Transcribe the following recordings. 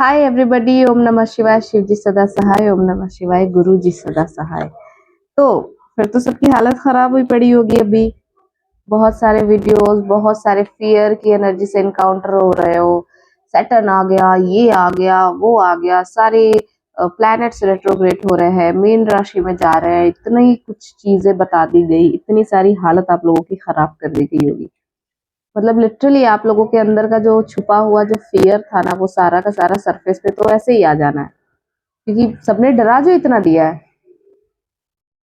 Hi everybody. ओम नमः शिवाय। शिव जी सदा सहाय। ओम नमः शिवाय। गुरु जी सदा सहाय। तो फिर तो सबकी हालत खराब हुई पड़ी होगी अभी। बहुत सारे वीडियोस, बहुत सारे फियर की एनर्जी से इनकाउंटर हो रहे हो। सैटर्न आ गया, ये आ गया, वो आ गया, सारे प्लैनेट्स रेट्रोग्रेड हो रहे हैं, मीन राशि में जा रहे हैं, इतनी कुछ चीजें बता दी गई, इतनी सारी हालत आप लोगों की खराब कर दी गई होगी। मतलब लिटरली आप लोगों के अंदर का जो छुपा हुआ जो फियर था ना, वो सारा का सारा सरफेस पे तो ऐसे ही आ जाना है, क्योंकि सबने डरा जो इतना दिया है,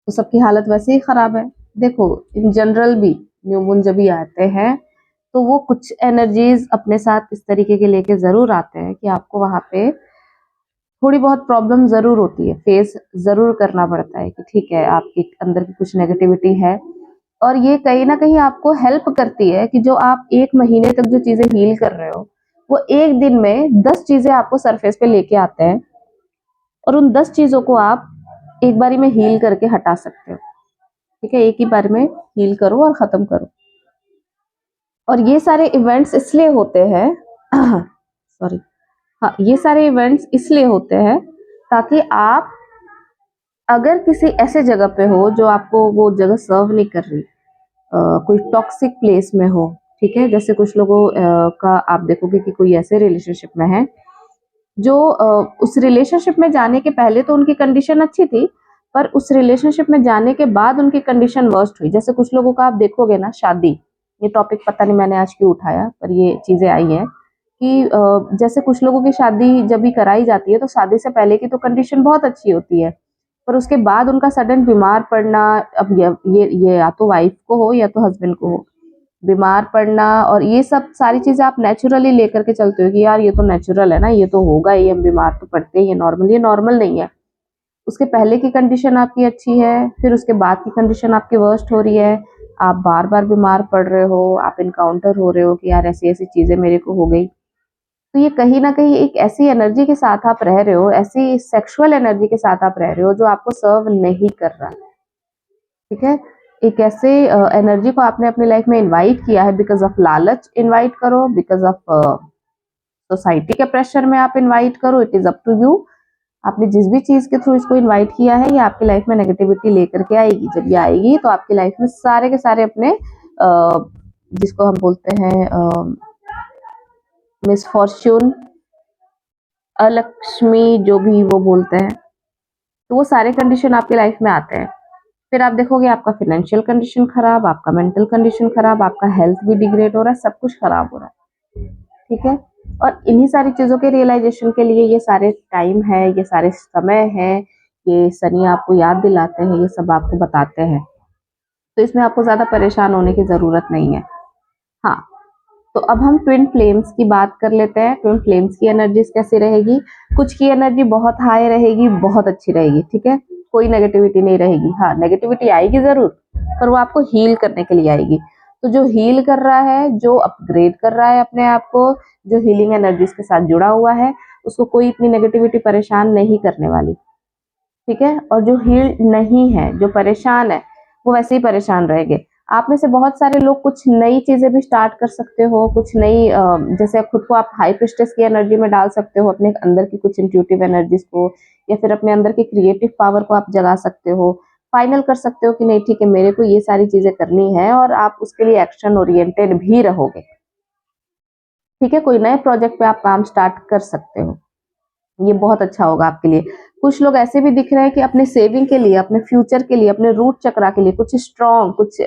तो सबकी हालत वैसे ही खराब है। देखो, इन जनरल भी न्यू मून जब भी आते हैं तो वो कुछ एनर्जीज अपने साथ इस तरीके के लेके जरूर आते हैं कि आपको वहां पे थोड़ी बहुत प्रॉब्लम जरूर होती है, फेस जरूर करना पड़ता है कि ठीक है, आपके अंदर की कुछ नेगेटिविटी है। और ये कहीं ना कहीं आपको हेल्प करती है कि जो आप 1 महीने तक जो चीजें हील कर रहे हो, वो एक दिन में 10 चीजें आपको सरफेस पे लेके आते हैं, और उन 10 चीजों को आप एक बारी में हील करके हटा सकते हो। ठीक है, एक ही बार में हील करो और खत्म करो। और ये सारे इवेंट्स इसलिए होते हैं सॉरी, हाँ, ये सारे इवेंट्स इसलिए होते हैं ताकि आप अगर किसी ऐसे जगह पे हो जो आपको वो जगह सर्व नहीं कर रही, कोई टॉक्सिक प्लेस में हो, ठीक है, जैसे कुछ लोगों का आप देखोगे कि कोई ऐसे रिलेशनशिप में है जो उस रिलेशनशिप में जाने के पहले तो उनकी कंडीशन अच्छी थी, पर उस रिलेशनशिप में जाने के बाद उनकी कंडीशन वर्स्ट हुई। जैसे कुछ लोगों का आप देखोगे ना, शादी, ये टॉपिक पता नहीं मैंने आज क्यों उठाया, पर ये चीजें आई हैं कि जैसे कुछ लोगों की शादी जब भी कराई जाती है तो शादी से पहले की तो कंडीशन बहुत अच्छी होती है, पर उसके बाद उनका सडन बीमार पड़ना, अब ये या तो वाइफ को हो या तो हस्बैंड को हो, बीमार पड़ना, और ये सब सारी चीजें आप नेचुरली लेकर के चलते हो कि यार ये तो नेचुरल है ना, ये तो होगा ही, हम बीमार तो पड़ते ही, ये नॉर्मल नहीं है। उसके पहले की कंडीशन आपकी अच्छी है, फिर उसके बाद की कंडीशन आपकी वर्स्ट हो रही है, आप बार बार बीमार पड़ रहे हो, आप इनकाउंटर हो रहे हो कि यार ऐसी ऐसी चीजें मेरे को हो गई। तो ये कहीं ना कहीं एक ऐसी एनर्जी के साथ आप रह रहे हो, ऐसी सेक्सुअल एनर्जी के साथ आप रह रहे हो जो आपको सर्व नहीं कर रहा। ठीक है, एक ऐसे एनर्जी को आपने अपनी लाइफ में इनवाइट किया है, बिकॉज ऑफ लालच इनवाइट करो, बिकॉज ऑफ सोसाइटी के प्रेशर में आप इनवाइट करो, it is up to you. आपने जिस भी चीज के थ्रू इसको इनवाइट किया है, ये आपकी लाइफ में नेगेटिविटी लेकर के आएगी। जब ये आएगी तो आपकी लाइफ में सारे के सारे अपने जिसको हम बोलते हैं मिसफॉर्च्यून, अलक्ष्मी, जो भी वो बोलते हैं, तो वो सारे कंडीशन आपकी लाइफ में आते हैं। फिर आप देखोगे आपका फाइनेंशियल कंडीशन खराब, आपका मेंटल कंडीशन खराब, आपका हेल्थ भी डिग्रेड हो रहा है, सब कुछ खराब हो रहा है। ठीक है, और इन्हीं सारी चीजों के रियलाइजेशन के लिए ये सारे टाइम है, ये सारे समय है, ये शनि आपको याद दिलाते हैं, ये सब आपको बताते हैं। तो इसमें आपको ज्यादा परेशान होने की जरूरत नहीं है। हाँ, तो अब हम ट्विन फ्लेम्स की बात कर लेते हैं। ट्विन फ्लेम्स की एनर्जीज कैसी रहेगी? कुछ की एनर्जी बहुत हाई रहेगी, बहुत अच्छी रहेगी, ठीक है, कोई नेगेटिविटी नहीं रहेगी। हाँ, नेगेटिविटी आएगी जरूर, पर वो आपको हील करने के लिए आएगी। तो जो हील कर रहा है, जो अपग्रेड कर रहा है अपने आप को, जो हीलिंग एनर्जीज के साथ जुड़ा हुआ है, उसको कोई इतनी नेगेटिविटी परेशान नहीं करने वाली। ठीक है, और जो हील नहीं है, जो परेशान है, वो वैसे ही परेशान रहेंगे। आप में से बहुत सारे लोग कुछ नई चीजें भी स्टार्ट कर सकते हो, कुछ नई जैसे खुद को आप हाई प्रिस्टेस की एनर्जी में डाल सकते हो, अपने अंदर की कुछ इंट्यूटिव एनर्जीज को, या फिर अपने अंदर की क्रिएटिव पावर को आप जगा सकते हो। फाइनल कर सकते हो कि नहीं, ठीक है, मेरे को ये सारी चीजें करनी है, और आप उसके लिए एक्शन ओरिएंटेड भी रहोगे। ठीक है, कोई नए प्रोजेक्ट पे आप काम स्टार्ट कर सकते हो, ये बहुत अच्छा होगा आपके लिए। कुछ लोग ऐसे भी दिख रहे हैं कि अपने सेविंग के लिए, अपने फ्यूचर के लिए, अपने रूट चक्रा के लिए कुछ स्ट्रॉन्ग, कुछ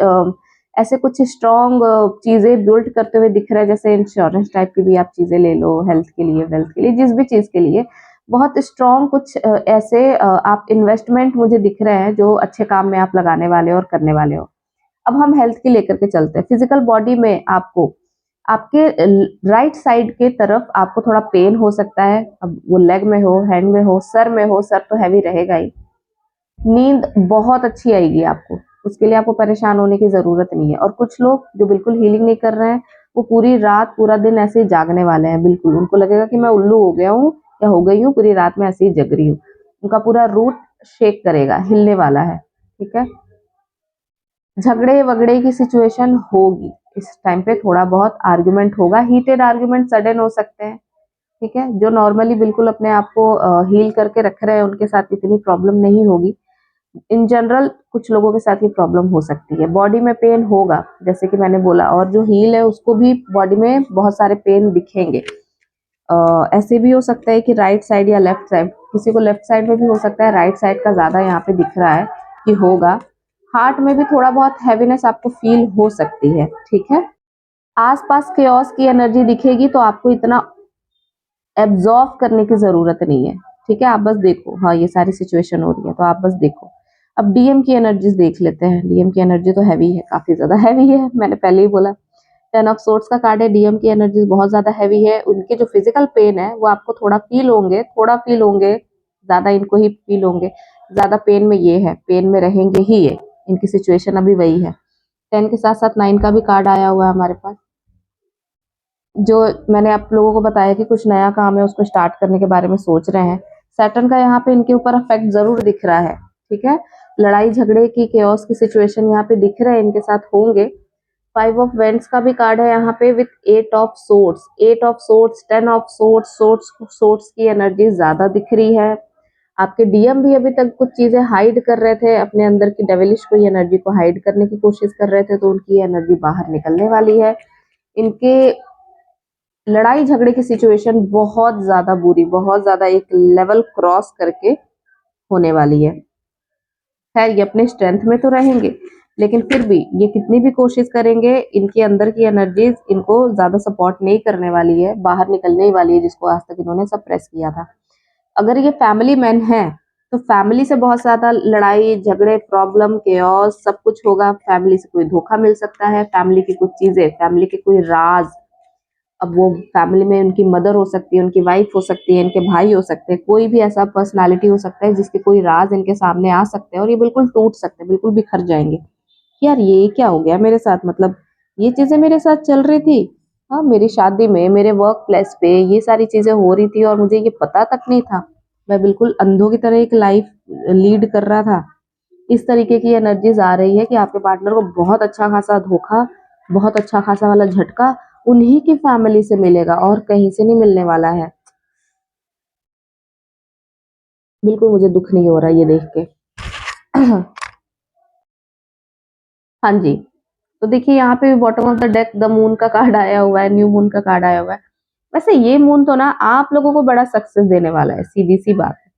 ऐसे कुछ स्ट्रॉन्ग चीजें बिल्ड करते हुए दिख रहे हैं, जैसे इंश्योरेंस टाइप की भी आप चीजें ले लो, हेल्थ के लिए, वेल्थ के लिए, जिस भी चीज के लिए बहुत स्ट्रॉन्ग कुछ ऐसे आप इन्वेस्टमेंट मुझे दिख रहे हैं जो अच्छे काम में आप लगाने वाले हो और करने वाले हो। अब हम हेल्थ की लेकर के चलते हैं। फिजिकल बॉडी में आपको आपके राइट साइड के तरफ आपको थोड़ा पेन हो सकता है, अब वो लेग में हो, हैंड में हो, सर में हो, सर तो हैवी रहेगा ही। नींद बहुत अच्छी आएगी आपको, उसके लिए आपको परेशान होने की जरूरत नहीं है। और कुछ लोग जो बिल्कुल हीलिंग नहीं कर रहे हैं, वो पूरी रात पूरा दिन ऐसे ही जागने वाले हैं, बिल्कुल उनको लगेगा कि मैं उल्लू हो गया हूँ या हो गई हूँ, पूरी रात में ऐसे ही जग रही हूँ। उनका पूरा रूट शेक करेगा, हिलने वाला है। ठीक है, झगड़े वगड़े की सिचुएशन होगी इस टाइम पे, थोड़ा बहुत आर्गुमेंट होगा, हीटेड आर्गुमेंट सडन हो सकते हैं, ठीक है। जो नॉर्मली बिल्कुल अपने आप को हील करके रख रहे हैं उनके साथ इतनी प्रॉब्लम नहीं होगी। इन जनरल कुछ लोगों के साथ ये प्रॉब्लम हो सकती है। बॉडी में पेन होगा जैसे कि मैंने बोला, और जो हील है उसको भी बॉडी में बहुत सारे पेन दिखेंगे। ऐसे भी हो सकता है कि राइट साइड या लेफ्ट साइड, किसी को लेफ्ट साइड में भी हो सकता है, राइट साइड का ज्यादा यहाँ पे दिख रहा है कि होगा। हार्ट में भी थोड़ा बहुत हैवीनेस आपको फील हो सकती है, ठीक है। आसपास केओस की एनर्जी दिखेगी तो आपको इतना एब्जॉर्व करने की जरूरत नहीं है, ठीक है। आप बस देखो, हाँ ये सारी सिचुएशन हो रही है तो आप बस देखो। अब डीएम की एनर्जीज देख लेते हैं। डीएम की एनर्जी तो हैवी है, काफी ज्यादा हैवी है, मैंने पहले ही बोला। 10 ऑफ सोर्ट्स का कार्ड है। डीएम की एनर्जीज बहुत ज्यादा हैवी है। उनके जो फिजिकल पेन है वो आपको थोड़ा फील होंगे, ज्यादा इनको ही फील होंगे। ज्यादा पेन में ये है, पेन में रहेंगे ही ये, इनकी सिचुएशन अभी वही है। 10 के साथ साथ 9 का भी कार्ड आया हुआ है हमारे पास। जो मैंने आप लोगों को बताया कि कुछ नया काम है उसको स्टार्ट करने के बारे में सोच रहे हैं। सैटर्न का यहाँ पे इनके ऊपर इफेक्ट जरूर दिख रहा है, ठीक है। लड़ाई झगड़े की, केओस की सिचुएशन यहाँ पे दिख रहे हैं इनके साथ होंगे। 5 ऑफ वेंट्स का भी कार्ड है यहाँ पे with 8 of sorts, 8 of sorts, 10 of sorts. Sorts की एनर्जी ज्यादा दिख रही है। आपके डीएम भी अभी तक कुछ चीजें हाइड कर रहे थे, अपने अंदर की डेविलिश कोई एनर्जी को हाइड करने की कोशिश कर रहे थे, तो उनकी एनर्जी बाहर निकलने वाली है। इनके लड़ाई झगड़े की सिचुएशन बहुत ज्यादा बुरी, बहुत ज्यादा एक लेवल क्रॉस करके होने वाली है। खैर ये अपने स्ट्रेंथ में तो रहेंगे, लेकिन फिर भी ये कितनी भी कोशिश करेंगे, इनके अंदर की एनर्जीज इनको ज्यादा सपोर्ट नहीं करने वाली है, बाहर निकलने ही वाली है, जिसको आज तक इन्होंने सप्रेस किया था। अगर ये फैमिली मैन है तो फैमिली से बहुत ज्यादा लड़ाई झगड़े, प्रॉब्लम, केओस सब कुछ होगा। फैमिली से कोई धोखा मिल सकता है, फैमिली की कुछ चीजें, फैमिली के कोई राज। अब वो फैमिली में उनकी मदर हो सकती है, उनकी वाइफ हो सकती है, इनके भाई हो सकते हैं, कोई भी ऐसा पर्सनालिटी हो सकता है जिसके कोई राज इनके सामने आ सकते हैं और ये बिल्कुल टूट सकते हैं, बिल्कुल बिखर जाएंगे कि यार ये क्या हो गया मेरे साथ। मतलब ये चीजें मेरे साथ चल रही थी, हाँ मेरी शादी में, मेरे वर्क प्लेस पे ये सारी चीजें हो रही थी और मुझे ये पता तक नहीं था। मैं बिल्कुल अंधों की तरह एक लाइफ लीड कर रहा था। इस तरीके की एनर्जीज आ रही है कि आपके पार्टनर को बहुत अच्छा खासा धोखा, बहुत अच्छा खासा वाला झटका उन्हीं की फैमिली से मिलेगा और कहीं से नहीं मिलने वाला है। बिल्कुल मुझे दुख नहीं हो रहा ये देख के। हाँ जी। तो देखिए यहाँ पे bottom of the deck the moon का कार्ड आया हुआ है, न्यू मून का कार्ड आया हुआ है। वैसे ये मून तो ना आप लोगों को बड़ा सक्सेस देने वाला है, सीधी सी बात है।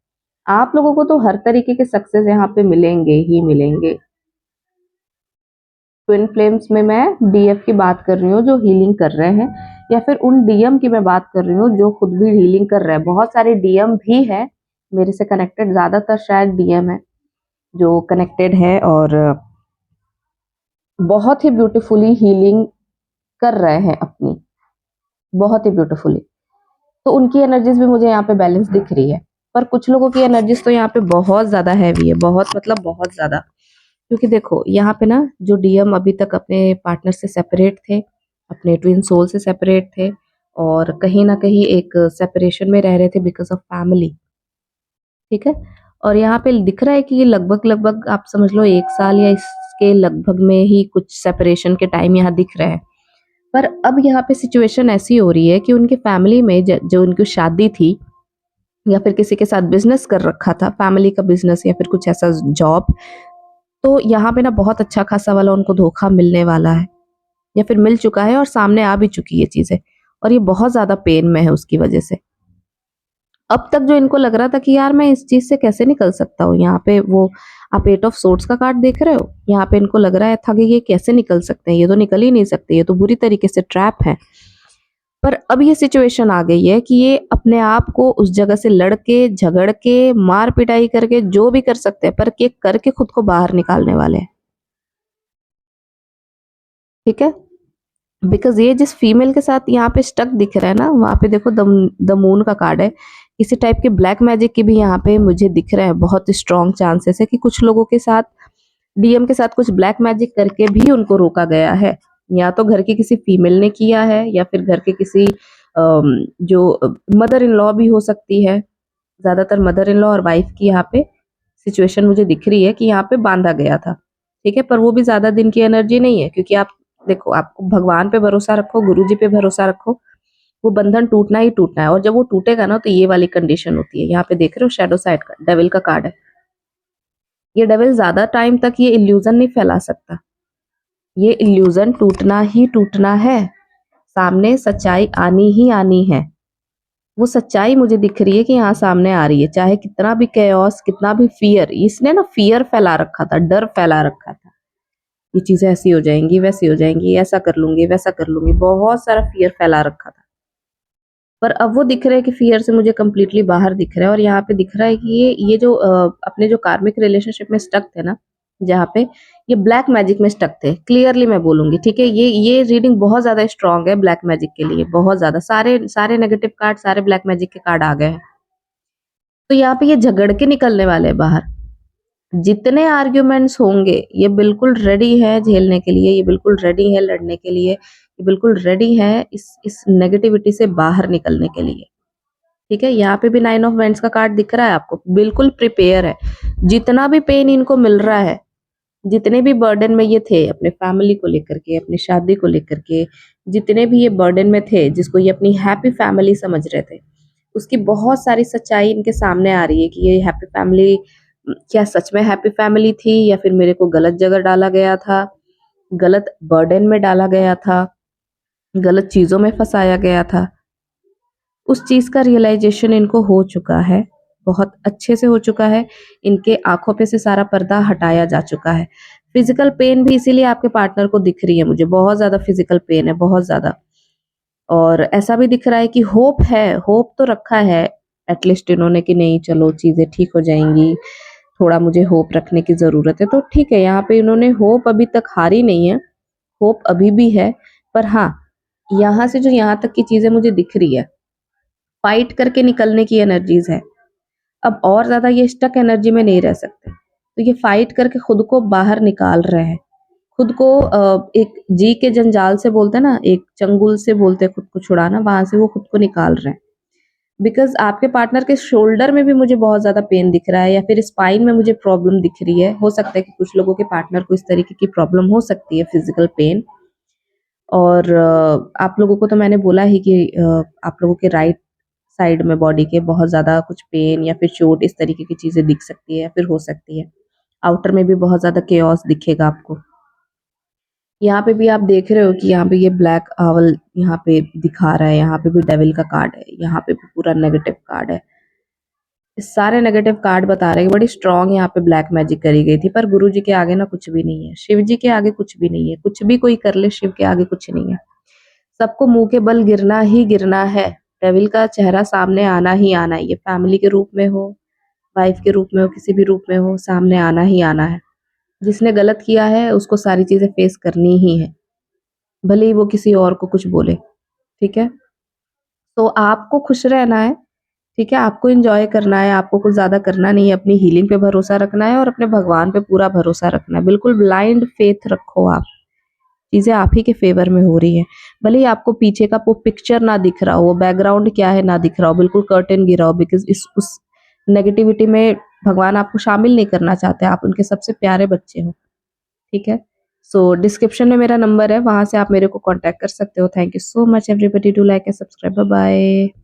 आप लोगों को तो हर तरीके के सक्सेस यहाँ पे मिलेंगे ही मिलेंगे। ट्विन फ्लेम्स में मैं डीएफ की बात कर रही हूँ जो हीलिंग कर रहे हैं, या फिर उन डीएम की मैं बात कर रही हूँ जो खुद भी हीलिंग कर रहे हैं। बहुत सारे डीएम भी है मेरे से कनेक्टेड, ज्यादातर शायद डीएम है जो कनेक्टेड है और बहुत ही ब्यूटीफुली हीलिंग कर रहे हैं अपनी, बहुत ही ब्यूटीफुली। तो उनकी एनर्जीज भी मुझे यहाँ पे बैलेंस दिख रही है। पर कुछ लोगों की एनर्जीज तो यहाँ पे बहुत ज्यादा हैवी है, बहुत मतलब बहुत ज्यादा। क्योंकि देखो यहाँ पे ना जो डीएम अभी तक अपने पार्टनर से सेपरेट थे, अपने ट्विन सोल से सेपरेट थे, और कहीं ना कहीं एक सेपरेशन में रह रहे थे बिकॉज ऑफ फैमिली, ठीक है। और यहाँ पे दिख रहा है कि ये लगभग लगभग आप समझ लो 1 साल या इसके लगभग में ही कुछ सेपरेशन के टाइम यहाँ दिख रहे हैं। पर अब यहाँ पे सिचुएशन ऐसी हो रही है कि उनके फैमिली में जो उनकी शादी थी, या फिर किसी के साथ बिजनेस कर रखा था, फैमिली का बिजनेस या फिर कुछ ऐसा जॉब, तो यहाँ पे ना बहुत अच्छा खासा वाला उनको धोखा मिलने वाला है, या फिर मिल चुका है और सामने आ भी चुकी है चीजें, और ये बहुत ज्यादा पेन में है उसकी वजह से। अब तक जो इनको लग रहा था कि यार मैं इस चीज से कैसे निकल सकता हूँ, यहाँ पे वो आप 8 ऑफ सोर्ट्स का कार्ड देख रहे हो, यहाँ पे इनको लग रहा था कि ये कैसे निकल सकते हैं, ये तो निकल ही नहीं सकते, ये तो बुरी तरीके से ट्रैप है। पर अब ये सिचुएशन आ गई है कि ये अपने आप को उस जगह से लड़के, झगड़ के, मार पिटाई करके जो भी कर सकते हैं, पर ये करके खुद को बाहर निकालने वाले हैं, ठीक है। बिकॉज ये जिस फीमेल के साथ यहाँ पे स्टक दिख रहा है ना, वहां पे देखो द मून का कार्ड है। इसी टाइप के ब्लैक मैजिक की भी यहाँ पे मुझे दिख रहा है, बहुत स्ट्रॉन्ग चांसेस है कि कुछ लोगों के साथ, डीएम के साथ कुछ ब्लैक मैजिक करके भी उनको रोका गया है। या तो घर की किसी फीमेल ने किया है, या फिर घर के किसी जो मदर इन लॉ भी हो सकती है। ज्यादातर मदर इन लॉ और वाइफ की यहाँ पे सिचुएशन मुझे दिख रही है कि यहाँ पे बांधा गया था, ठीक है। पर वो भी ज्यादा दिन की एनर्जी नहीं है, क्योंकि आप देखो, आपको भगवान पे भरोसा रखो, गुरु जी पे भरोसा रखो, वो बंधन टूटना ही टूटना है, और जब वो टूटेगा ना तो ये वाली कंडीशन होती है। यहाँ पे देख रहे हो शैडो साइड का डेविल का कार्ड है। ये डेविल ज्यादा टाइम तक ये इल्यूजन नहीं फैला सकता, ये इल्यूजन टूटना ही टूटना है, सामने सच्चाई आनी ही आनी है। वो सच्चाई मुझे दिख रही है कि यहाँ सामने आ रही है, चाहे कितना भी कैओस, कितना भी फियर, इसने ना फियर फैला रखा था, डर फैला रखा था, ये चीजें ऐसी हो जाएंगी, वैसी हो जाएंगी, ऐसा कर लूंगी, वैसा कर लूंगी, बहुत सारा फियर फैला रखा था। पर अब वो दिख रहा है कि फियर से मुझे कंप्लीटली बाहर दिख रहा है, और यहाँ पे दिख रहा है कि ये जो अपने जो कार्मिक रिलेशनशिप में स्टक थे ना, जहाँ पे ये ब्लैक मैजिक में स्टक थे, क्लियरली मैं बोलूंगी, ठीक है। ये रीडिंग बहुत ज्यादा स्ट्रांग है ब्लैक मैजिक के लिए, बहुत ज्यादा, सारे सारे नेगेटिव कार्ड, सारे ब्लैक मैजिक के कार्ड आ गए हैं। तो यहाँ पे ये झगड़ के निकलने वाले हैं बाहर। जितने आर्ग्यूमेंट्स होंगे ये बिल्कुल रेडी है झेलने के लिए, ये बिल्कुल रेडी है लड़ने के लिए, ये बिल्कुल रेडी है इस नेगेटिविटी से बाहर निकलने के लिए, ठीक है। यहाँ पे भी 9 ऑफ वेंट्स का कार्ड दिख रहा है आपको, बिल्कुल प्रिपेयर है। जितना भी पेन इनको मिल रहा है, जितने भी बर्डन में ये थे अपने फैमिली को लेकर के, अपनी शादी को लेकर के, जितने भी ये बर्डन में थे, जिसको ये अपनी हैप्पी फैमिली समझ रहे थे, उसकी बहुत सारी सच्चाई इनके सामने आ रही है कि ये हैप्पी फैमिली क्या सच में हैप्पी फैमिली थी, या फिर मेरे को गलत जगह डाला गया था, गलत बर्डन में डाला गया था, गलत चीजों में फंसाया गया था। उस चीज का रियलाइजेशन इनको हो चुका है, बहुत अच्छे से हो चुका है। इनके आंखों पे से सारा पर्दा हटाया जा चुका है। फिजिकल पेन भी इसीलिए आपके पार्टनर को दिख रही है मुझे, बहुत ज्यादा फिजिकल पेन है, बहुत ज्यादा। और ऐसा भी दिख रहा है कि होप है, होप तो रखा है एटलीस्ट इन्होंने कि नहीं चलो चीजें ठीक हो जाएंगी, थोड़ा मुझे होप रखने की जरूरत है, तो ठीक है। यहाँ पे इन्होंने होप अभी तक हारी नहीं है, होप अभी भी है। पर हाँ, यहाँ से जो यहाँ तक की चीजें मुझे दिख रही है, फाइट करके निकलने की एनर्जीज है। अब और ज्यादा ये स्टक एनर्जी में नहीं रह सकते, तो ये फाइट करके खुद को बाहर निकाल रहे हैं, खुद को एक जी के जंजाल से बोलते हैं ना, एक चंगुल से बोलते हैं खुद को छुड़ाना, वहां से वो खुद को निकाल रहे हैं। बिकॉज आपके पार्टनर के शोल्डर में भी मुझे बहुत ज्यादा पेन दिख रहा है, या फिर स्पाइन में मुझे प्रॉब्लम दिख रही है। हो सकता है कि कुछ लोगों के पार्टनर को इस तरीके की प्रॉब्लम हो सकती है, फिजिकल पेन। और आप लोगों को तो मैंने बोला ही कि आप लोगों के राइट साइड में बॉडी के बहुत ज्यादा कुछ पेन या फिर चोट, इस तरीके की चीजें दिख सकती है या फिर हो सकती है। आउटर में भी बहुत ज्यादा केओस दिखेगा आपको। यहाँ पे भी आप देख रहे हो कि यहाँ पे ये ब्लैक आवर यहाँ पे दिखा रहा है, यहाँ पे भी डेविल का कार्ड है, यहाँ पे भी पूरा नेगेटिव कार्ड है। सारे नेगेटिव कार्ड बता रहे हैं कि बड़ी स्ट्रांग यहाँ पे ब्लैक मैजिक करी गई थी, पर गुरु जी के आगे ना कुछ भी नहीं है, शिव जी के आगे कुछ भी नहीं है, कुछ भी कोई कर ले शिव के आगे कुछ नहीं है। सबको मुंह के बल गिरना ही गिरना है, डेविल का चेहरा सामने आना ही आना है। ये फैमिली के रूप में हो, वाइफ के रूप में हो, किसी भी रूप में हो, सामने आना ही आना है। जिसने गलत किया है उसको सारी चीजें फेस करनी ही है, भले ही वो किसी और को कुछ बोले, ठीक है। तो आपको खुश रहना है, ठीक है, आपको एंजॉय करना है, आपको कुछ ज्यादा करना नहीं है, अपनी हीलिंग पे भरोसा रखना है और अपने भगवान पे पूरा भरोसा रखना है। बिल्कुल ब्लाइंड फेथ रखो आप, चीजें आप ही के फेवर में हो रही है। भले ही आपको पीछे का वो पिक्चर ना दिख रहा हो, वो बैकग्राउंड क्या है ना दिख रहा हो, बिल्कुल कर्टेन गिरा हो, बिकॉज इस उस नेगेटिविटी में भगवान आपको शामिल नहीं करना चाहते, आप उनके सबसे प्यारे बच्चे हो, ठीक है। सो डिस्क्रिप्शन में मेरा नंबर है, वहां से आप मेरे को कांटेक्ट कर सकते हो। Thank you so much everybody, do like and subscribe, bye bye.